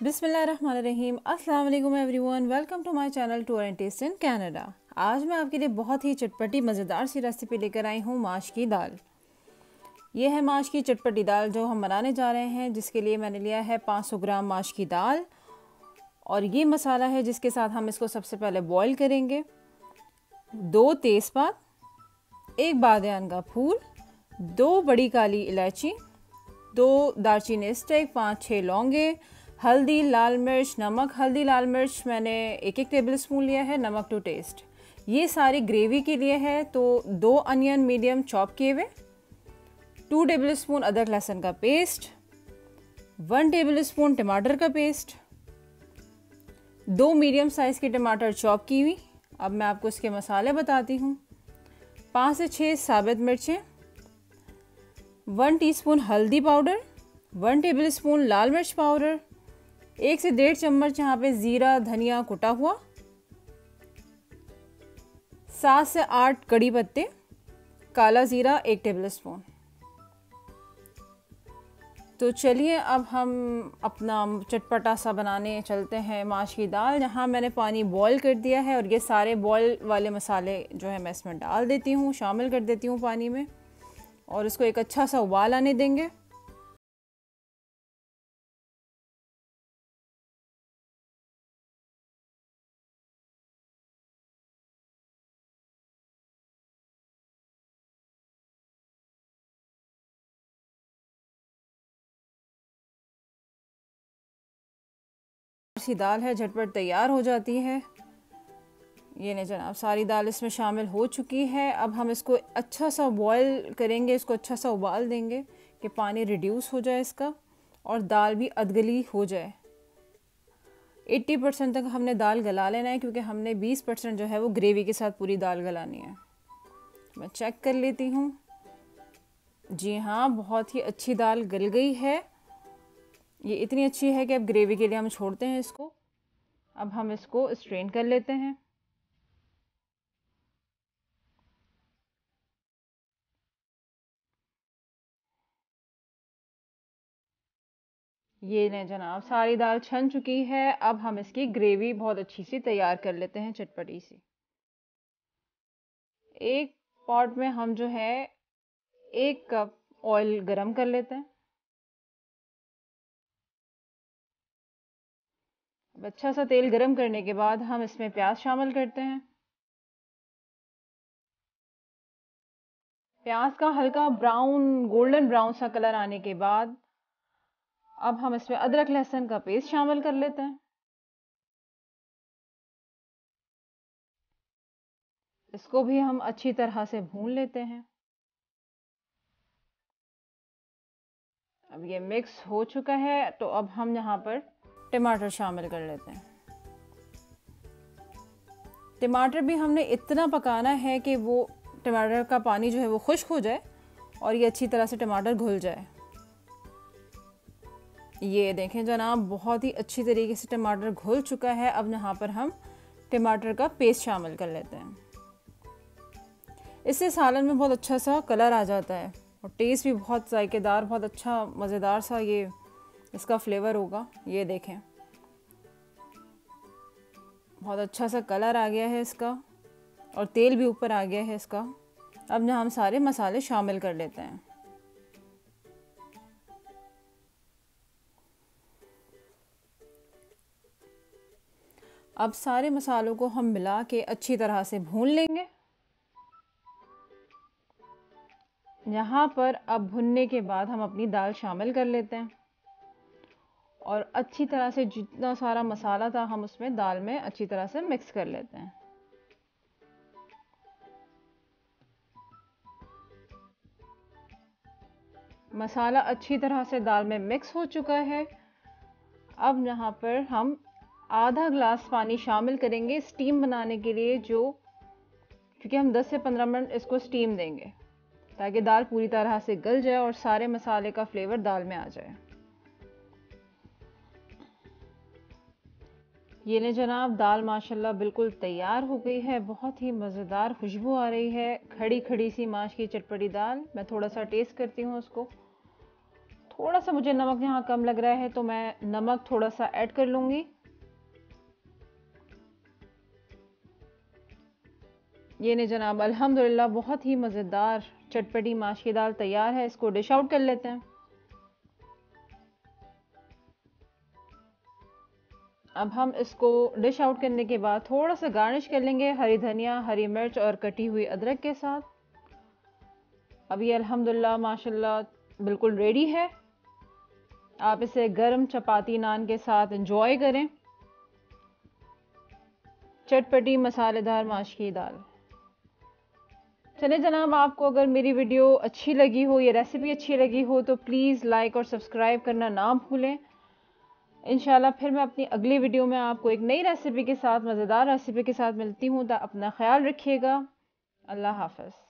बिस्मिल्लाहिर्रहमानिर्रहीम। अस्सलाम वालेकुम everyone, welcome to my channel tour and taste in Canada. आज मैं आपके लिए बहुत ही चटपटी मज़ेदार सी रेसिपी लेकर आई हूँ, माश की दाल। ये है माश की चटपटी दाल जो हम बनाने जा रहे हैं, जिसके लिए मैंने लिया है 500 ग्राम माश की दाल। और ये मसाला है जिसके साथ हम इसको सबसे पहले बॉईल करेंगे। 2 तेज़पात, 1 बादियान का फूल, 2 बड़ी काली इलायची, 2 दालचीनी स्टिक, 5-6 लौंगे, हल्दी, लाल मिर्च, नमक। हल्दी लाल मिर्च मैंने 1-1 टेबल स्पून लिया है, नमक टू टेस्ट। ये सारी ग्रेवी के लिए है, तो 2 अनियन मीडियम चॉप किए हुए, 2 टेबल स्पून अदरक लहसुन का पेस्ट, 1 टेबल स्पून टमाटर का पेस्ट, 2 मीडियम साइज़ के टमाटर चॉप की हुई। अब मैं आपको इसके मसाले बताती हूँ। 5 से 6 साबित मिर्चें, 1 टीस्पून हल्दी पाउडर, 1 टेबल स्पून लाल मिर्च पाउडर, 1 से 1.5 चम्मच यहाँ पे ज़ीरा धनिया कुटा हुआ, 7 से 8 कड़ी पत्ते, काला ज़ीरा 1 टेबल स्पून। तो चलिए अब हम अपना चटपटा सा बनाने चलते हैं माश की दाल। यहाँ मैंने पानी बॉईल कर दिया है और ये सारे बॉईल वाले मसाले जो है मैं इसमें डाल देती हूँ, शामिल कर देती हूँ पानी में, और इसको एक अच्छा सा उबाल आने देंगे। सी दाल है, झटपट तैयार हो जाती है। ये नहीं जनाब, सारी दाल इसमें शामिल हो चुकी है। अब हम इसको अच्छा सा बॉईल करेंगे, इसको अच्छा सा उबाल देंगे कि पानी रिड्यूस हो जाए इसका और दाल भी अधगली हो जाए। 80% तक हमने दाल गला लेना है, क्योंकि हमने 20% जो है वो ग्रेवी के साथ पूरी दाल गलानी है। मैं चेक कर लेती हूँ। जी हाँ, बहुत ही अच्छी दाल गल गई है। ये इतनी अच्छी है कि अब ग्रेवी के लिए हम छोड़ते हैं इसको। अब हम इसको स्ट्रेन कर लेते हैं। ये लें जनाब, सारी दाल छन चुकी है। अब हम इसकी ग्रेवी बहुत अच्छी सी तैयार कर लेते हैं, चटपटी सी। एक पॉट में हम जो है 1 कप ऑयल गरम कर लेते हैं। अब अच्छा सा तेल गरम करने के बाद हम इसमें प्याज शामिल करते हैं। प्याज का हल्का ब्राउन, गोल्डन ब्राउन सा कलर आने के बाद अब हम इसमें अदरक लहसुन का पेस्ट शामिल कर लेते हैं। इसको भी हम अच्छी तरह से भून लेते हैं। अब ये मिक्स हो चुका है, तो अब हम यहाँ पर टमाटर शामिल कर लेते हैं। टमाटर भी हमने इतना पकाना है कि वो टमाटर का पानी जो है वो खुश्क हो जाए और ये अच्छी तरह से टमाटर घुल जाए। ये देखें जनाब, बहुत ही अच्छी तरीके से टमाटर घुल चुका है। अब यहाँ पर हम टमाटर का पेस्ट शामिल कर लेते हैं। इससे सालन में बहुत अच्छा सा कलर आ जाता है और टेस्ट भी बहुत जायकेदार, बहुत अच्छा मज़ेदार सा ये इसका फ्लेवर होगा। ये देखें, बहुत अच्छा सा कलर आ गया है इसका और तेल भी ऊपर आ गया है इसका। अब यहाँ हम सारे मसाले शामिल कर लेते हैं। अब सारे मसालों को हम मिला के अच्छी तरह से भून लेंगे। यहाँ पर अब भुनने के बाद हम अपनी दाल शामिल कर लेते हैं और अच्छी तरह से जितना सारा मसाला था हम उसमें दाल में अच्छी तरह से मिक्स कर लेते हैं। मसाला अच्छी तरह से दाल में मिक्स हो चुका है। अब यहाँ पर हम आधा ग्लास पानी शामिल करेंगे स्टीम बनाने के लिए, क्योंकि हम 10 से 15 मिनट इसको स्टीम देंगे ताकि दाल पूरी तरह से गल जाए और सारे मसाले का फ्लेवर दाल में आ जाए। ये ले जनाब, दाल माशाल्लाह बिल्कुल तैयार हो गई है। बहुत ही मज़ेदार खुशबू आ रही है। खड़ी खड़ी सी माश की चटपटी दाल। मैं थोड़ा सा टेस्ट करती हूँ उसको। थोड़ा सा मुझे नमक यहाँ कम लग रहा है तो मैं नमक थोड़ा सा ऐड कर लूँगी। ये ने जनाब अल्हम्दुलिल्लाह बहुत ही मज़ेदार चटपटी माश की दाल तैयार है। इसको डिश आउट कर लेते हैं। अब हम इसको डिश आउट करने के बाद थोड़ा सा गार्निश कर लेंगे हरी धनिया, हरी मिर्च और कटी हुई अदरक के साथ। अब ये अल्हम्दुलिल्लाह माशाल्लाह बिल्कुल रेडी है। आप इसे गर्म चपाती नान के साथ एंजॉय करें। चटपटी मसालेदार माश की दाल। चले जनाब, आपको अगर मेरी वीडियो अच्छी लगी हो, ये रेसिपी अच्छी लगी हो तो प्लीज़ लाइक और सब्सक्राइब करना ना भूलें। इंशाल्लाह फिर मैं अपनी अगली वीडियो में आपको एक नई रेसिपी के साथ, मज़ेदार रेसिपी के साथ मिलती हूँ। तो अपना ख्याल रखिएगा। अल्लाह हाफ़िज़।